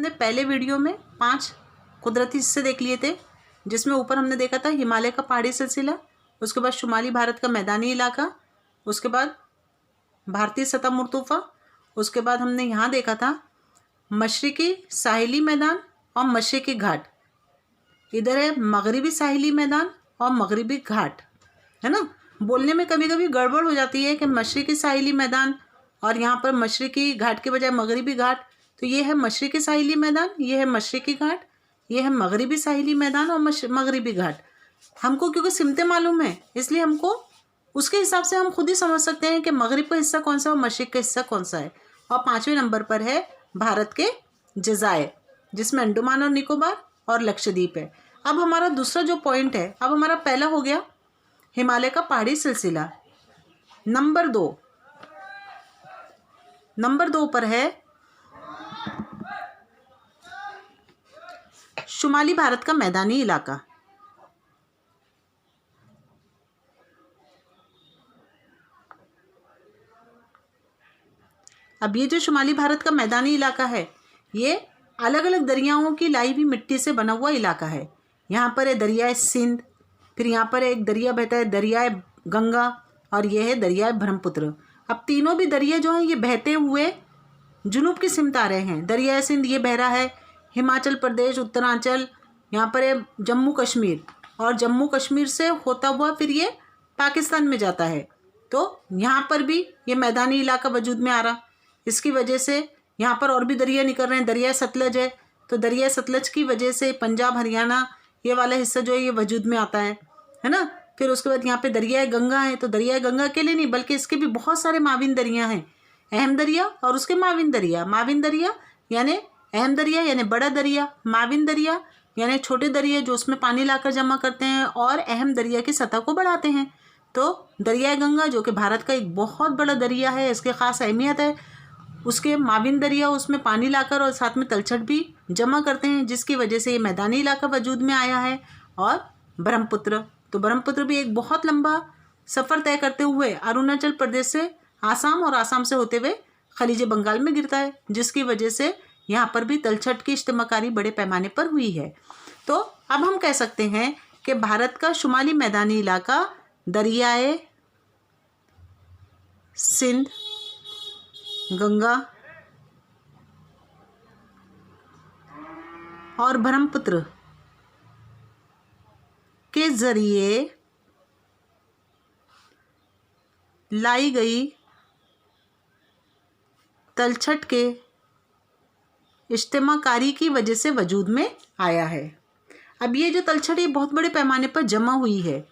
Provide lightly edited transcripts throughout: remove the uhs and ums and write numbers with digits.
हमने पहले वीडियो में 5 कुदरती हिस्से देख लिए थे, जिसमें ऊपर हमने देखा था हिमालय का पहाड़ी सिलसिला, उसके बाद शुमाली भारत का मैदानी इलाका, उसके बाद भारतीय सतह मुर्तूफ़ा, उसके बाद हमने यहाँ देखा था मशरिकी साहिली मैदान और मशरिकी घाट। इधर है मगरिबी साहिली मैदान और मगरिबी घाट, है ना। बोलने में कभी कभी गड़बड़ हो जाती है कि मशरिकी साहिली मैदान और यहाँ पर मशरिकी घाट के बजाय मगरिबी घाट। तो ये है मशरिकी साहिली मैदान, ये है मशरिकी घाट, ये है मगरिबी साहिली मैदान और मगरिबी घाट। हमको क्योंकि सिमतें मालूम है, इसलिए हमको उसके हिसाब से हम खुद ही समझ सकते हैं कि मगरिब का हिस्सा कौन सा है और मशरिक का हिस्सा कौन सा है। और 5वें नंबर पर है भारत के जज़ायर, जिसमें अंडमान और निकोबार और लक्षद्वीप है। अब हमारा दूसरा जो पॉइंट है, अब हमारा पहला हो गया हिमालय का पहाड़ी सिलसिला। नंबर 2 पर है शुमाली भारत का मैदानी इलाका। अब ये जो शुमाली भारत का मैदानी इलाका है, ये अलग अलग दरियाओं की लाई हुई मिट्टी से बना हुआ इलाका है। यहाँ पर है दरियाए सिंध, फिर यहाँ पर एक दरिया बहता है दरियाए गंगा, और ये है दरियाए ब्रह्मपुत्र। अब तीनों भी दरिया जो हैं ये बहते हुए जुनूब की सिमत आ रहे हैं। दरियाए सिंध ये बह रहा है हिमाचल प्रदेश, उत्तरांचल, यहाँ पर है जम्मू कश्मीर, और जम्मू कश्मीर से होता हुआ फिर ये पाकिस्तान में जाता है। तो यहाँ पर भी ये मैदानी इलाका वजूद में आ रहा। इसकी वजह से यहाँ पर और भी दरिया निकल रहे हैं। दरिया सतलज है, तो दरिया सतलज की वजह से पंजाब हरियाणा ये वाला हिस्सा जो है ये वजूद में आता है ना। फिर उसके बाद यहाँ पे दरियाए गंगा है, तो दरियाए गंगा अकेले नहीं बल्कि इसके भी बहुत सारे माविन दरिया हैं। अहम दरिया और उसके माविन दरिया। माविन दरिया यानी अहम दरिया यानी बड़ा दरिया, माविन दरिया यानी छोटे दरिया जो उसमें पानी लाकर जमा करते हैं और अहम दरिया की सतह को बढ़ाते हैं। तो दरियाए गंगा जो कि भारत का एक बहुत बड़ा दरिया है, इसकी ख़ास अहमियत है। उसके माविन दरिया उसमें पानी लाकर और साथ में तलछट भी जमा करते हैं, जिसकी वजह से ये मैदानी इलाका वजूद में आया है। और ब्रह्मपुत्र, तो ब्रह्मपुत्र भी एक बहुत लंबा सफ़र तय करते हुए अरुणाचल प्रदेश से आसाम और आसाम से होते हुए खलीज बंगाल में गिरता है, जिसकी वजह से यहाँ पर भी तलछट की इज्तिमाकारी बड़े पैमाने पर हुई है। तो अब हम कह सकते हैं कि भारत का शुमाली मैदानी इलाका दरियाए सिंध, गंगा और ब्रह्मपुत्र के जरिए लाई गई तलछट के इज्तिमाकारी की वजह से वजूद में आया है। अब ये जो तलछट ये बहुत बड़े पैमाने पर जमा हुई है,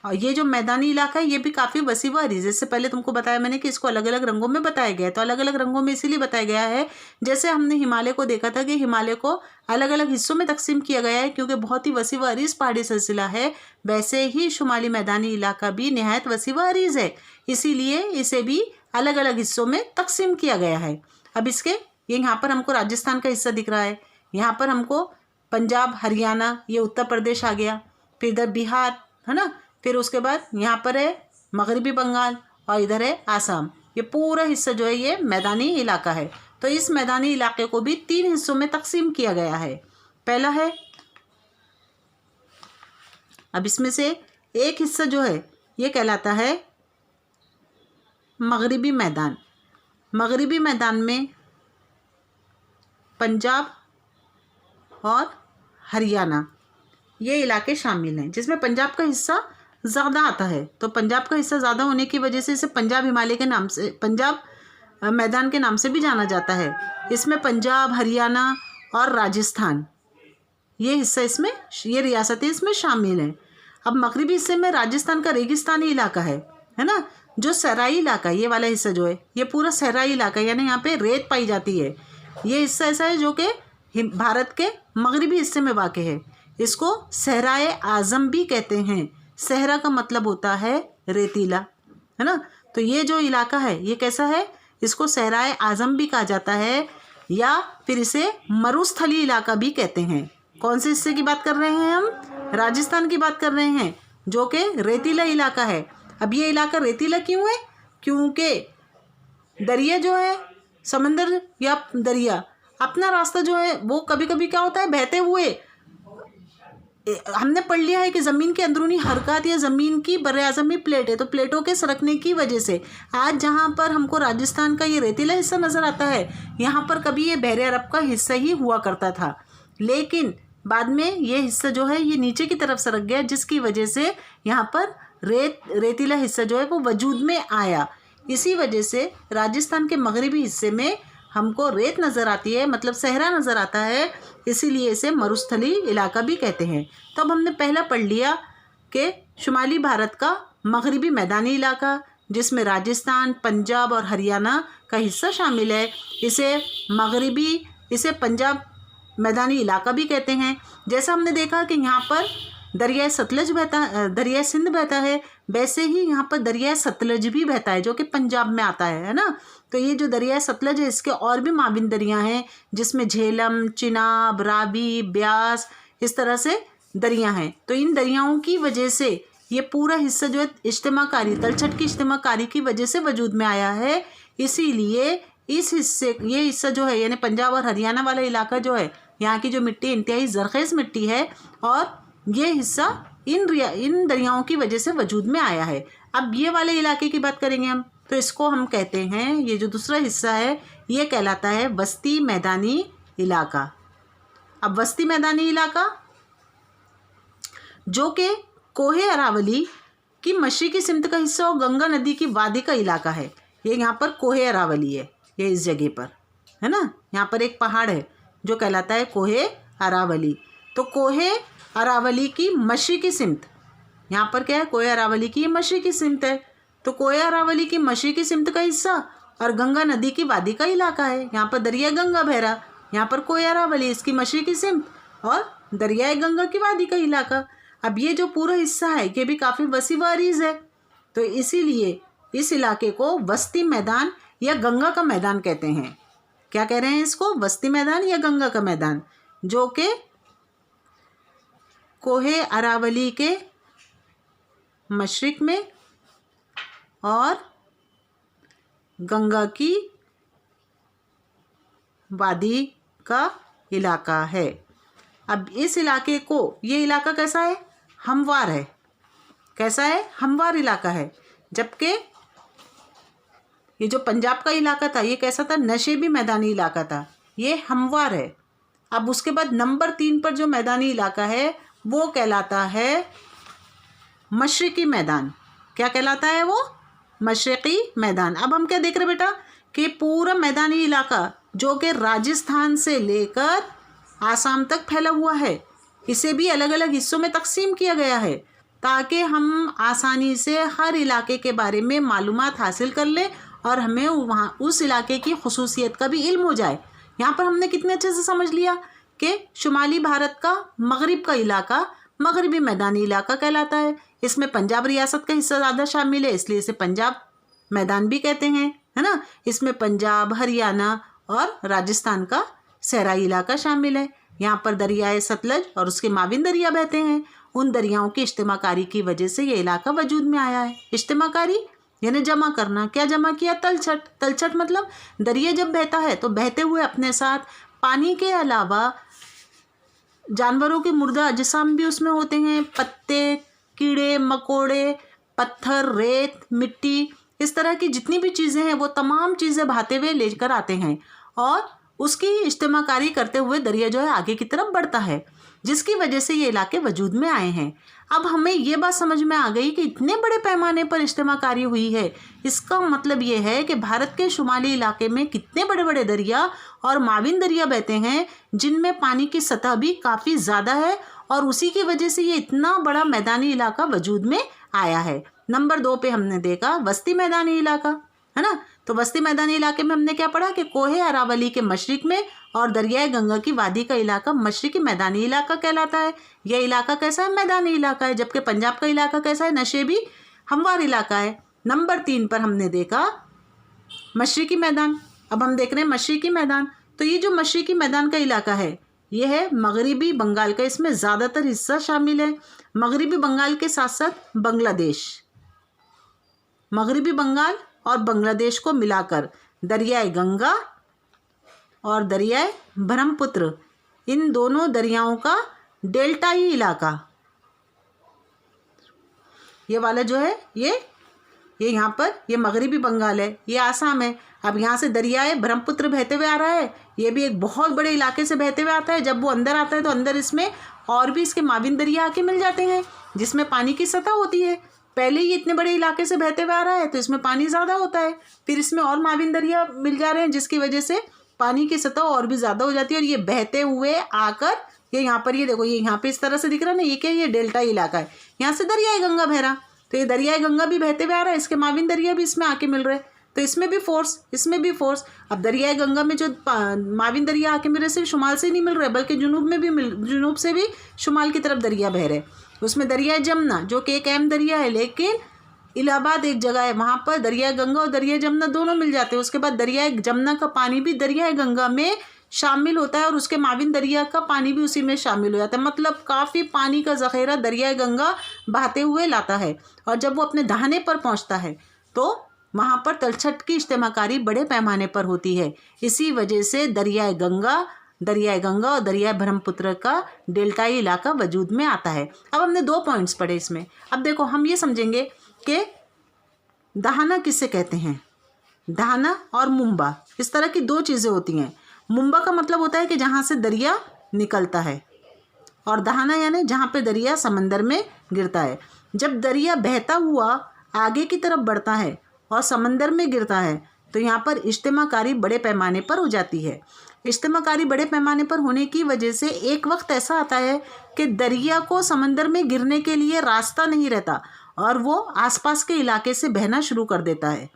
और ये जो मैदानी इलाका है ये भी काफ़ी वसी व अरीज़। जैसे पहले तुमको बताया मैंने कि इसको अलग अलग रंगों में बताया गया है। तो अलग अलग रंगों में इसीलिए बताया गया है, जैसे हमने हिमालय को देखा था कि हिमालय को अलग अलग हिस्सों में तकसीम किया गया है क्योंकि बहुत ही वसी व अरीज़ पहाड़ी सिलसिला है। वैसे ही शुमाली मैदानी इलाका भी निहायत वसी व अरीज़ है, इसीलिए इसे भी अलग अलग हिस्सों में तकसीम किया गया है। अब इसके ये यहाँ पर हमको राजस्थान का हिस्सा दिख रहा है, यहाँ पर हमको पंजाब हरियाणा ये उत्तर प्रदेश आ गया, फिर इधर बिहार है ना, फिर उसके बाद यहाँ पर है मगरिबी बंगाल और इधर है आसाम। ये पूरा हिस्सा जो है ये मैदानी इलाका है। तो इस मैदानी इलाके को भी 3 हिस्सों में तकसीम किया गया है। पहला है, अब इसमें से एक हिस्सा जो है ये कहलाता है मगरिबी मैदान। मगरिबी मैदान में पंजाब और हरियाणा ये इलाके शामिल हैं, जिसमें पंजाब का हिस्सा ज़्यादा आता है। तो पंजाब का हिस्सा ज़्यादा होने की वजह से इसे पंजाब हिमालय के नाम से, पंजाब मैदान के नाम से भी जाना जाता है। इसमें पंजाब, हरियाणा और राजस्थान ये हिस्सा इसमें, ये रियासतें इसमें शामिल हैं। अब मगरिबी हिस्से में राजस्थान का रेगिस्तानी इलाका है ना, जो सहराई इलाका, ये वाला हिस्सा जो है ये पूरा सहराई इलाका है, यानी यहाँ पे रेत पाई जाती है। ये हिस्सा ऐसा है जो कि भारत के मगरिबी हिस्से में वाक़ है। इसको सहराए आज़म भी कहते हैं। सहरा का मतलब होता है रेतीला, है ना। तो ये जो इलाका है ये कैसा है, इसको सहराए आज़म भी कहा जाता है, या फिर इसे मरुस्थली इलाका भी कहते हैं। कौन से हिस्से की बात कर रहे हैं हम, राजस्थान की बात कर रहे हैं, जो कि रेतीला इलाका है। अब ये इलाका रेतीला क्यों है, क्योंकि दरिया जो है, समंदर या दरिया अपना रास्ता जो है वो कभी कभी क्या होता है, बहते हुए हमने पढ़ लिया है कि ज़मीन के अंदरूनी हरकत या ज़मीन की बर्र-ए-आज़मी प्लेट है, तो प्लेटों के सरकने की वजह से आज जहाँ पर हमको राजस्थान का ये रेतीला हिस्सा नज़र आता है, यहाँ पर कभी ये बहरे अरब का हिस्सा ही हुआ करता था, लेकिन बाद में ये हिस्सा जो है ये नीचे की तरफ सरक गया, जिसकी वजह से यहाँ पर रेतीला हिस्सा जो है वो वजूद में आया। इसी वजह से राजस्थान के मगरबी हिस्से में हमको रेत नज़र आती है, मतलब सहरा नज़र आता है, इसीलिए इसे मरुस्थली इलाका भी कहते हैं। तो अब हमने पहला पढ़ लिया कि शुमाली भारत का मगरबी मैदानी इलाका, जिसमें राजस्थान, पंजाब और हरियाणा का हिस्सा शामिल है, इसे पंजाब मैदानी इलाका भी कहते हैं। जैसा हमने देखा कि यहाँ पर दरियाए सिंध बहता है, वैसे ही यहाँ पर दरियाए सतलज भी बहता है, जो कि पंजाब में आता है ना। तो ये जो दरियाए सतलज है, इसके और भी माविन दरिया हैं, जिसमें झेलम, चिनाब, रावी, ब्यास, इस तरह से दरिया हैं। तो इन दरियाओं की वजह से ये पूरा हिस्सा जो है इज्तिमाकारी, तलछट की इज्तिमाकारी की वजह से वजूद में आया है। इसीलिए ये हिस्सा जो है, यानी पंजाब और हरियाणा वाला इलाका जो है, यहाँ की जो मिट्टी इंतहाई ज़रख़ेज़ मिट्टी है, और ये हिस्सा इन दरियाओं की वजह से वजूद में आया है। अब ये वाले इलाके की बात करेंगे हम, तो इसको हम कहते हैं, ये जो दूसरा हिस्सा है ये कहलाता है वस्ती मैदानी इलाका। अब वस्ती मैदानी इलाका जो कि कोहे अरावली की मशरिकी सिमत का हिस्सा और गंगा नदी की वादी का इलाका है। ये यहाँ पर कोहे अरावली है, ये इस जगह पर है ना। यहाँ पर एक पहाड़ है जो कहलाता है कोहे अरावली। तो कोहे अरावली की मशरिकी सिमत, यहाँ पर क्या है, कोहे अरावली की मशरिकी सिमत है। तो कोहे अरावली की मशरिकी सिमत का हिस्सा और गंगा नदी की वादी का इलाका है। यहाँ पर दरिया गंगा बह रहा, यहाँ पर कोहे अरावली इसकी मशरिकी सिमत और दरियाए गंगा की वादी का इलाका। अब ये जो पूरा हिस्सा है ये भी काफ़ी वसी व अरीज़ है, तो इसीलिए इस इलाके को वस्ती मैदान या गंगा का मैदान कहते हैं। क्या कह रहे हैं इसको, वस्ती मैदान या गंगा का मैदान, जो कि कोहे अरावली के मशरिक में और गंगा की वादी का इलाका है। अब इस इलाके को, ये इलाका कैसा है, हमवार है। कैसा है, हमवार इलाका है। जबकि ये जो पंजाब का इलाका था ये कैसा था, नशेबी मैदानी इलाका था, ये हमवार है। अब उसके बाद नंबर 3 पर जो मैदानी इलाका है वो कहलाता है मशरिकी मैदान। क्या कहलाता है वो, मशरिकी मैदान। अब हम क्या देख रहे बेटा कि पूरा मैदानी इलाका जो कि राजस्थान से लेकर आसाम तक फैला हुआ है, इसे भी अलग अलग हिस्सों में तकसीम किया गया है ताकि हम आसानी से हर इलाके के बारे में मालूमात हासिल कर लें और हमें वहाँ उस इलाके की खुसूसियत का भी इल्म हो जाए। यहाँ पर हमने कितने अच्छे से समझ लिया कि शुमाली भारत का मगरिब का इलाका मगरबी मैदानी इलाका कहलाता है। इसमें पंजाब रियासत का हिस्सा ज़्यादा शामिल है, इसलिए इसे पंजाब मैदान भी कहते हैं, है ना। इसमें पंजाब, हरियाणा और राजस्थान का सहराई इलाका शामिल है। यहाँ पर दरियाए सतलज और उसके माविन दरिया बहते हैं। उन दरियाओं की इज्तिमाकारी की वजह से ये इलाका वजूद में आया है। इज्तिमाकारी यानी जमा करना। क्या जमा किया, तलछट। तलछट मतलब दरिया जब बहता है तो बहते हुए अपने साथ पानी के अलावा जानवरों के मुर्दा अजसाम भी उसमें होते हैं, पत्ते, कीड़े मकोड़े, पत्थर, रेत, मिट्टी, इस तरह की जितनी भी चीज़ें हैं वो तमाम चीज़ें बहाते हुए लेकर आते हैं और उसकी इज्तिमाकारी करते हुए दरिया जो है आगे की तरफ बढ़ता है, जिसकी वजह से ये इलाके वजूद में आए हैं। अब हमें ये बात समझ में आ गई कि इतने बड़े पैमाने पर इज्तिमाकारी हुई है, इसका मतलब ये है कि भारत के शुमाली इलाके में कितने बड़े बड़े दरिया और माविन दरिया बहते हैं जिनमें पानी की सतह भी काफ़ी ज़्यादा है और उसी की वजह से ये इतना बड़ा मैदानी इलाका वजूद में आया है। नंबर 2 पे हमने देखा वस्ती मैदानी इलाका, है ना। तो वस्ती मैदानी इलाके में हमने क्या पढ़ा कि कोहे अरावली के मशरिक में और दरियाए गंगा की वादी का इलाका मशरिकी मैदानी इलाका कहलाता है। यह इलाका कैसा है, मैदानी इलाका है। जबकि पंजाब का इलाका कैसा है, नशेबी हमवार इलाका है। नंबर 3 पर हमने देखा मशरिकी मैदान। अब हम देख रहे हैं मशरिकी मैदान। तो ये जो मशरिकी मैदान का इलाका है यह है मगरिबी बंगाल का, इसमें ज़्यादातर हिस्सा शामिल है। मगरिबी बंगाल के साथ साथ बांग्लादेश, मगरिबी बंगाल और बांग्लादेश को मिलाकर दरियाए गंगा और दरियाए ब्रह्मपुत्र, इन दोनों दरियाओं का डेल्टाई इलाका, ये वाला जो है ये यहाँ पर ये मगरिबी बंगाल है, ये आसाम है। अब यहाँ से दरियाए ब्रह्मपुत्र बहते हुए आ रहा है, ये भी एक बहुत बड़े इलाके से बहते हुए आता है। जब वो अंदर आता है तो अंदर इसमें और भी इसके माविन दरिया आके मिल जाते हैं जिसमें पानी की सतह होती है। पहले ही इतने बड़े इलाके से बहते हुए आ रहा है तो इसमें पानी ज़्यादा होता है, फिर इसमें और माविन दरिया मिल जा रहे हैं जिसकी वजह से पानी की सतह और भी ज़्यादा हो जाती है। और ये बहते हुए आकर ये यहाँ पर, ये देखो ये यहाँ पे इस तरह से दिख रहा है ना, ये क्या, ये डेल्टा इलाका है। यहाँ से दरियाए गंगा बह रहा, तो ये दरियाए गंगा भी बहते हुए आ रहा है, इसके माविन दरिया भी इसमें आके मिल रहे हैं, तो इसमें भी फोर्स, इसमें भी फोर्स। अब दरियाए गंगा में जो माविन दरिया आके मिल रहे सिर्फ शुमाल से नहीं मिल रहे बल्कि जुनूब में भी जुनूब से भी शुमाल की तरफ दरिया बह रहे। उसमें दरियाए जमुना जो कि एक अहम दरिया है, लेकिन इलाहाबाद एक जगह है वहाँ पर दरियाए गंगा और दरियाए जमुना दोनों मिल जाते हैं। उसके बाद दरियाए जमुना का पानी भी दरियाए गंगा में शामिल होता है और उसके माविन दरिया का पानी भी उसी में शामिल हो जाता है। मतलब काफ़ी पानी का ज़ख़ीरा दरियाए गंगा बहाते हुए लाता है। और जब वो अपने दहाने पर पहुंचता है तो वहाँ पर तलछट की इज्तिमाकारी बड़े पैमाने पर होती है। इसी वजह से दरियाए गंगा और दरियाए ब्रह्मपुत्र का डेल्टाई इलाका वजूद में आता है। अब हमने 2 पॉइंट्स पढ़े इसमें। अब देखो हम ये समझेंगे कि दहाना किसे कहते हैं। दहाना और मुंबा, इस तरह की 2 चीज़ें होती हैं। मुंबा का मतलब होता है कि जहाँ से दरिया निकलता है, और दहाना यानी जहाँ पे दरिया समंदर में गिरता है। जब दरिया बहता हुआ आगे की तरफ बढ़ता है और समंदर में गिरता है तो यहाँ पर इज्तिमाकारी बड़े पैमाने पर हो जाती है। इज्तिमाकारी बड़े पैमाने पर होने की वजह से एक वक्त ऐसा आता है कि दरिया को समंदर में गिरने के लिए रास्ता नहीं रहता और वो आसपास के इलाके से बहना शुरू कर देता है।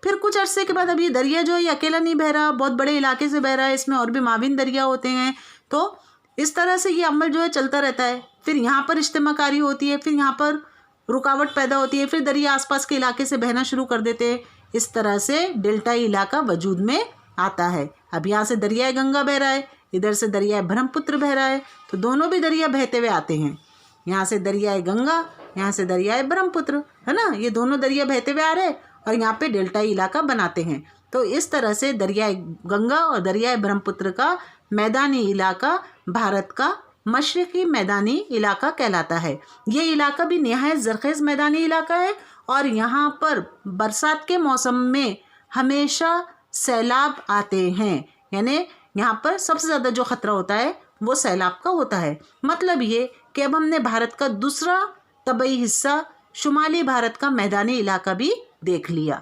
फिर कुछ अरसे के बाद अब ये दरिया जो है ये अकेला नहीं बह रहा, बहुत बड़े इलाके से बह रहा है, इसमें और भी माविन दरिया होते हैं। तो इस तरह से ये अमल जो है चलता रहता है। फिर यहाँ पर इज्तिमाकारी होती है, फिर यहाँ पर रुकावट पैदा होती है, फिर दरिया आसपास के इलाके से बहना शुरू कर देते हैं। इस तरह से डेल्टाई इलाका वजूद में आता है। अब यहाँ से दरियाए गंगा बह रहा है, इधर से दरियाए ब्रह्मपुत्र बह रहा है, तो दोनों भी दरिया बहते हुए आते हैं। यहाँ से दरियाए गंगा, यहाँ से दरियाए ब्रह्मपुत्र, है ना, ये दोनों दरिया बहते हुए आ रहे हैं और यहाँ पे डेल्टाई इलाका बनाते हैं। तो इस तरह से दरियाए गंगा और दरियाए ब्रह्मपुत्र का मैदानी इलाका भारत का मशरक़ी मैदानी इलाका कहलाता है। ये इलाका भी निहायत ज़रख़ेज़ मैदानी इलाका है और यहाँ पर बरसात के मौसम में हमेशा सैलाब आते हैं। यानी यहाँ पर सबसे ज़्यादा जो ख़तरा होता है वो सैलाब का होता है। मतलब ये कि अब हमने भारत का दूसरा तबई हिस्सा शुमाली भारत का मैदानी इलाका भी देख लिया।